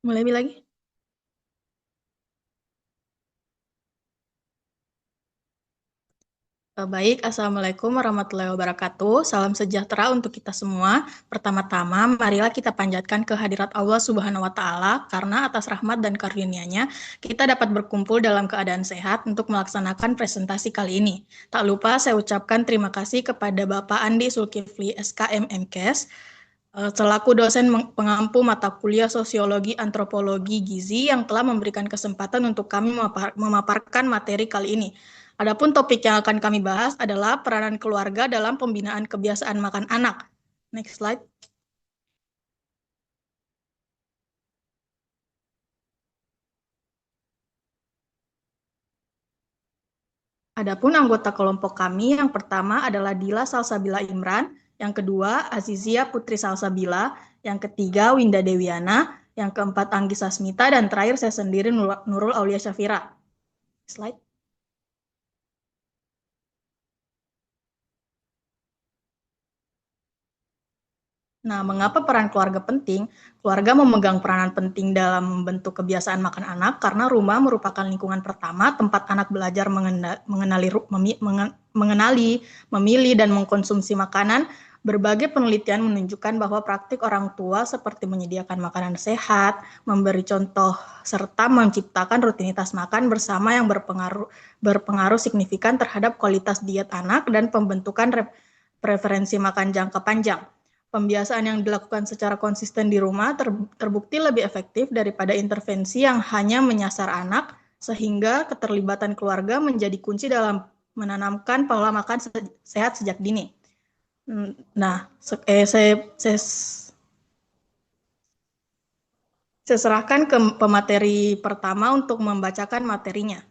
Mulai lagi. Baik, Assalamualaikum warahmatullahi wabarakatuh. Salam sejahtera untuk kita semua. Pertama-tama, marilah kita panjatkan kehadirat Allah Subhanahu wa Ta'ala, karena atas rahmat dan karunia-Nya kita dapat berkumpul dalam keadaan sehat untuk melaksanakan presentasi kali ini. Tak lupa saya ucapkan terima kasih kepada Bapak Andi Zulkifli SKM MKes selaku dosen pengampu mata kuliah Sosiologi Antropologi Gizi yang telah memberikan kesempatan untuk kami memaparkan materi kali ini. Adapun topik yang akan kami bahas adalah peranan keluarga dalam pembinaan kebiasaan makan anak. Next slide. Adapun anggota kelompok kami yang pertama adalah Dila Salsabila Imran, yang kedua Azizia Putri Salsabila, yang ketiga Winda Dewiana, yang keempat Anggi Sasmita, dan terakhir saya sendiri Nurul Aulia Syafira. Slide. Nah, mengapa peran keluarga penting? Keluarga memegang peranan penting dalam membentuk kebiasaan makan anak karena rumah merupakan lingkungan pertama tempat anak belajar mengenali, memilih, dan mengkonsumsi makanan. Berbagai penelitian menunjukkan bahwa praktik orang tua seperti menyediakan makanan sehat, memberi contoh, serta menciptakan rutinitas makan bersama yang berpengaruh signifikan terhadap kualitas diet anak dan pembentukan preferensi makan jangka panjang. Pembiasaan yang dilakukan secara konsisten di rumah terbukti lebih efektif daripada intervensi yang hanya menyasar anak, sehingga keterlibatan keluarga menjadi kunci dalam menanamkan pola makan sehat sejak dini. Nah, saya serahkan ke pemateri pertama untuk membacakan materinya.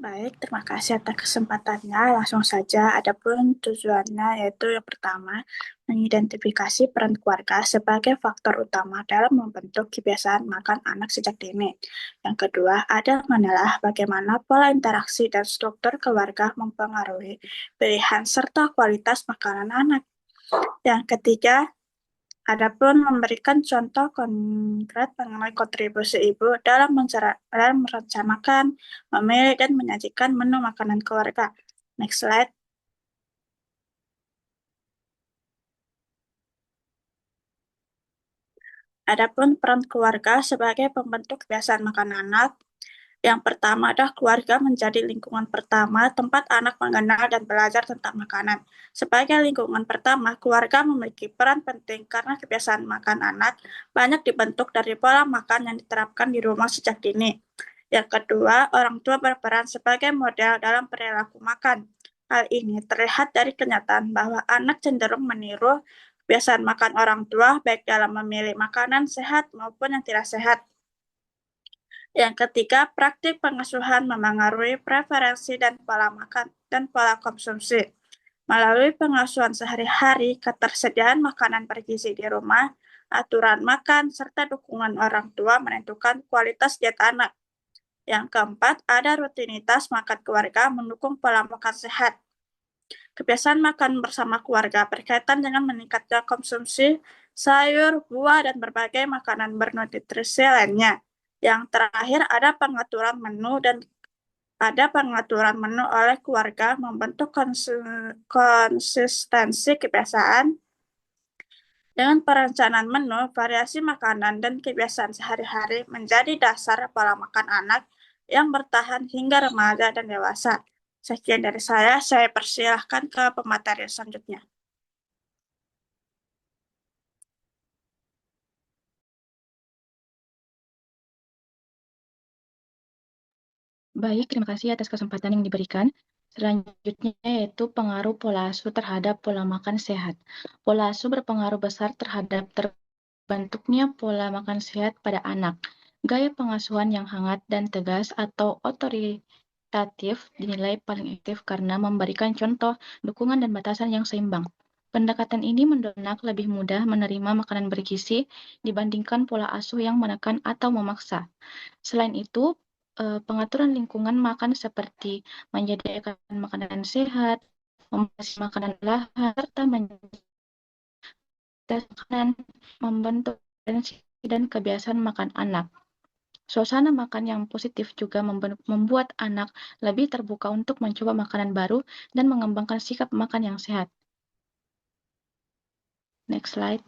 Baik, terima kasih atas kesempatannya. Langsung saja, adapun tujuannya yaitu yang pertama, mengidentifikasi peran keluarga sebagai faktor utama dalam membentuk kebiasaan makan anak sejak dini. Yang kedua, ada menelaah bagaimana pola interaksi dan struktur keluarga mempengaruhi pilihan serta kualitas makanan anak. Yang ketiga, adapun memberikan contoh konkret mengenai kontribusi ibu dalam merencanakan, memilih, dan menyajikan menu makanan keluarga. Next slide. Adapun peran keluarga sebagai pembentuk kebiasaan makan anak, yang pertama adalah keluarga menjadi lingkungan pertama tempat anak mengenal dan belajar tentang makanan. Sebagai lingkungan pertama, keluarga memiliki peran penting karena kebiasaan makan anak banyak dibentuk dari pola makan yang diterapkan di rumah sejak dini. Yang kedua, orang tua berperan sebagai model dalam perilaku makan. Hal ini terlihat dari kenyataan bahwa anak cenderung meniru kebiasaan makan orang tua baik dalam memilih makanan sehat maupun yang tidak sehat. Yang ketiga, praktik pengasuhan memengaruhi preferensi dan pola makan dan pola konsumsi. Melalui pengasuhan sehari-hari, ketersediaan makanan bergizi di rumah, aturan makan, serta dukungan orang tua menentukan kualitas diet anak. Yang keempat, ada rutinitas makan keluarga mendukung pola makan sehat. Kebiasaan makan bersama keluarga berkaitan dengan meningkatkan konsumsi sayur, buah, dan berbagai makanan bernutrisi lainnya. Yang terakhir, ada pengaturan menu oleh keluarga membentuk konsistensi kebiasaan. Dengan perencanaan menu, variasi makanan dan kebiasaan sehari-hari menjadi dasar pola makan anak yang bertahan hingga remaja dan dewasa. Sekian dari saya persilahkan ke pemateri selanjutnya. Baik, terima kasih atas kesempatan yang diberikan. Selanjutnya yaitu pengaruh pola asuh terhadap pola makan sehat. Pola asuh berpengaruh besar terhadap terbentuknya pola makan sehat pada anak. Gaya pengasuhan yang hangat dan tegas atau otoritatif dinilai paling efektif karena memberikan contoh, dukungan, dan batasan yang seimbang. Pendekatan ini mendorong anak lebih mudah menerima makanan bergizi dibandingkan pola asuh yang menekan atau memaksa. Selain itu, pengaturan lingkungan makan seperti menyediakan makanan sehat, membatasi makanan olahan, serta makanan, membentuk preferensi dan kebiasaan makan anak. Suasana makan yang positif juga membuat anak lebih terbuka untuk mencoba makanan baru dan mengembangkan sikap makan yang sehat. Next slide.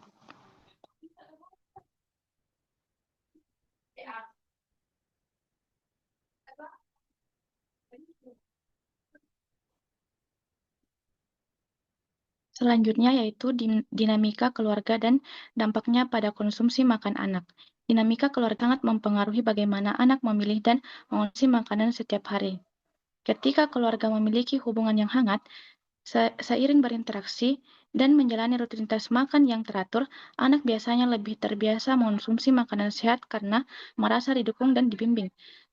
Selanjutnya yaitu dinamika keluarga dan dampaknya pada konsumsi makan anak. Dinamika keluarga sangat mempengaruhi bagaimana anak memilih dan mengonsumsi makanan setiap hari. Ketika keluarga memiliki hubungan yang hangat, seiring berinteraksi dan menjalani rutinitas makan yang teratur, anak biasanya lebih terbiasa mengonsumsi makanan sehat karena merasa didukung dan dibimbing.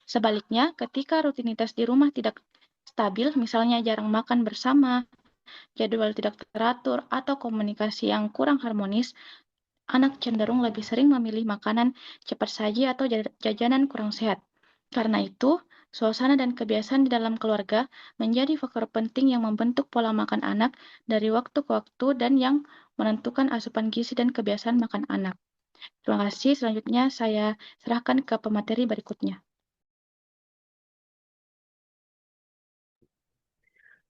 Sebaliknya, ketika rutinitas di rumah tidak stabil, misalnya jarang makan bersama, jadwal tidak teratur, atau komunikasi yang kurang harmonis, anak cenderung lebih sering memilih makanan cepat saji atau jajanan kurang sehat. Karena itu, suasana dan kebiasaan di dalam keluarga menjadi faktor penting yang membentuk pola makan anak dari waktu ke waktu dan yang menentukan asupan gizi dan kebiasaan makan anak. Terima kasih. Selanjutnya saya serahkan ke pemateri berikutnya.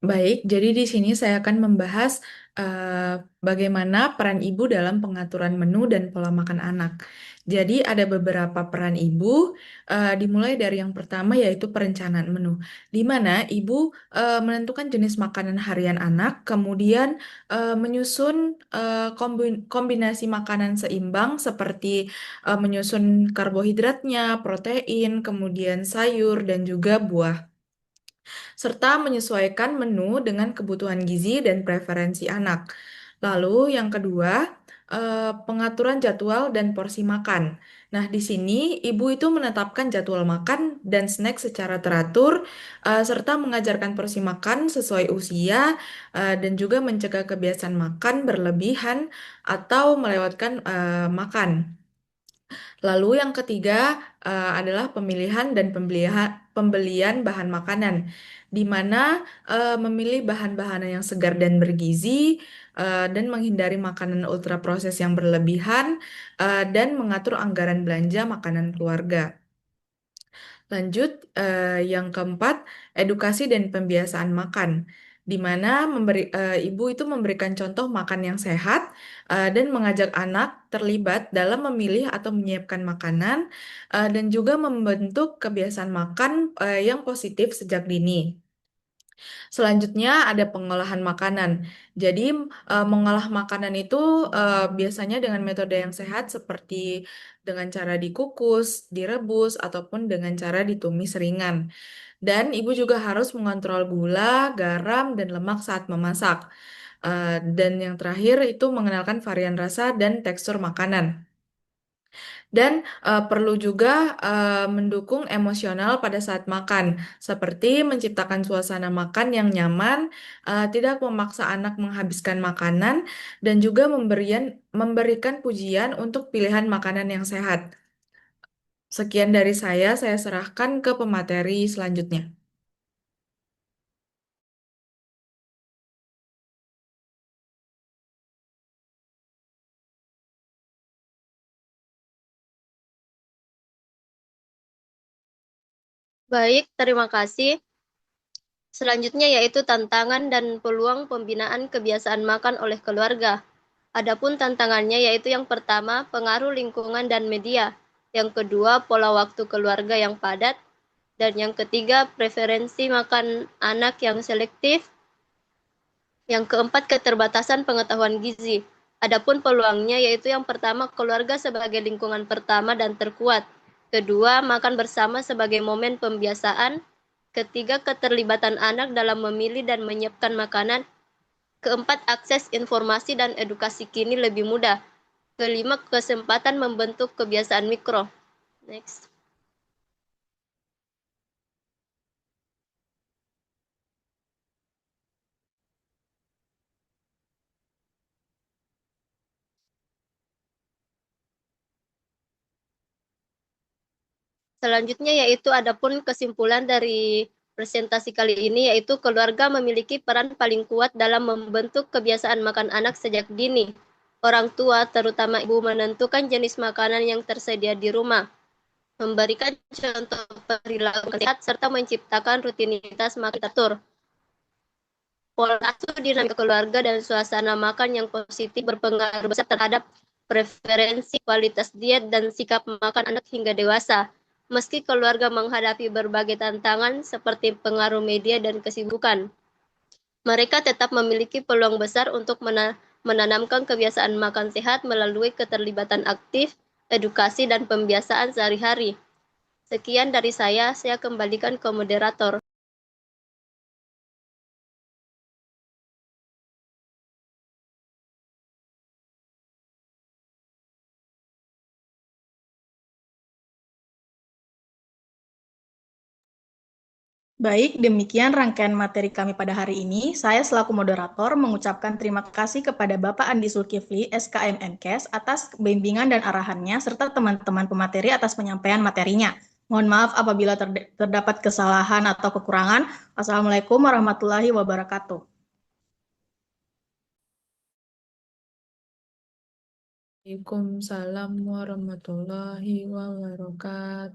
Baik, jadi di sini saya akan membahas bagaimana peran ibu dalam pengaturan menu dan pola makan anak. Jadi ada beberapa peran ibu, dimulai dari yang pertama yaitu perencanaan menu, di mana ibu menentukan jenis makanan harian anak, kemudian menyusun kombinasi makanan seimbang seperti menyusun karbohidratnya, protein, kemudian sayur, dan juga buah serta menyesuaikan menu dengan kebutuhan gizi dan preferensi anak. Lalu yang kedua, pengaturan jadwal dan porsi makan. Nah, di sini ibu itu menetapkan jadwal makan dan snack secara teratur, serta mengajarkan porsi makan sesuai usia, dan juga mencegah kebiasaan makan berlebihan atau melewatkan makan. Lalu yang ketiga adalah pemilihan dan pembelian bahan makanan, di mana memilih bahan-bahan yang segar dan bergizi, dan menghindari makanan ultraproses yang berlebihan, dan mengatur anggaran belanja makanan keluarga. Lanjut, yang keempat, edukasi dan pembiasaan makan, di mana ibu itu memberikan contoh makan yang sehat dan mengajak anak terlibat dalam memilih atau menyiapkan makanan dan juga membentuk kebiasaan makan yang positif sejak dini. Selanjutnya ada pengolahan makanan. Jadi mengolah makanan itu biasanya dengan metode yang sehat seperti dengan cara dikukus, direbus, ataupun dengan cara ditumis ringan. Dan ibu juga harus mengontrol gula, garam, dan lemak saat memasak. Dan yang terakhir itu mengenalkan varian rasa dan tekstur makanan. Dan perlu juga mendukung emosional pada saat makan, seperti menciptakan suasana makan yang nyaman, tidak memaksa anak menghabiskan makanan, dan juga memberikan pujian untuk pilihan makanan yang sehat. Sekian dari saya serahkan ke pemateri selanjutnya. Baik, terima kasih. Selanjutnya yaitu tantangan dan peluang pembinaan kebiasaan makan oleh keluarga. Adapun tantangannya yaitu yang pertama, pengaruh lingkungan dan media. Yang kedua, pola waktu keluarga yang padat. Dan yang ketiga, preferensi makan anak yang selektif. Yang keempat, keterbatasan pengetahuan gizi. Adapun peluangnya yaitu yang pertama, keluarga sebagai lingkungan pertama dan terkuat. Kedua, makan bersama sebagai momen pembiasaan. Ketiga, keterlibatan anak dalam memilih dan menyiapkan makanan. Keempat, akses informasi dan edukasi kini lebih mudah. Kelima, kesempatan membentuk kebiasaan mikro. Next. Selanjutnya yaitu adapun kesimpulan dari presentasi kali ini yaitu keluarga memiliki peran paling kuat dalam membentuk kebiasaan makan anak sejak dini. Orang tua, terutama ibu, menentukan jenis makanan yang tersedia di rumah, memberikan contoh perilaku sehat, serta menciptakan rutinitas makan teratur. Pola asuh, dinamika keluarga, dan suasana makan yang positif berpengaruh besar terhadap preferensi, kualitas diet, dan sikap makan anak hingga dewasa. Meski keluarga menghadapi berbagai tantangan seperti pengaruh media dan kesibukan, mereka tetap memiliki peluang besar untuk menanamkan kebiasaan makan sehat melalui keterlibatan aktif, edukasi, dan pembiasaan sehari-hari. Sekian dari saya kembalikan ke moderator. Baik, demikian rangkaian materi kami pada hari ini. Saya selaku moderator mengucapkan terima kasih kepada Bapak Andi Zulkifli, SKM Menkes, atas bimbingan dan arahannya, serta teman-teman pemateri atas penyampaian materinya. Mohon maaf apabila terdapat kesalahan atau kekurangan. Wassalamualaikum warahmatullahi wabarakatuh. Waalaikumsalam warahmatullahi wabarakatuh.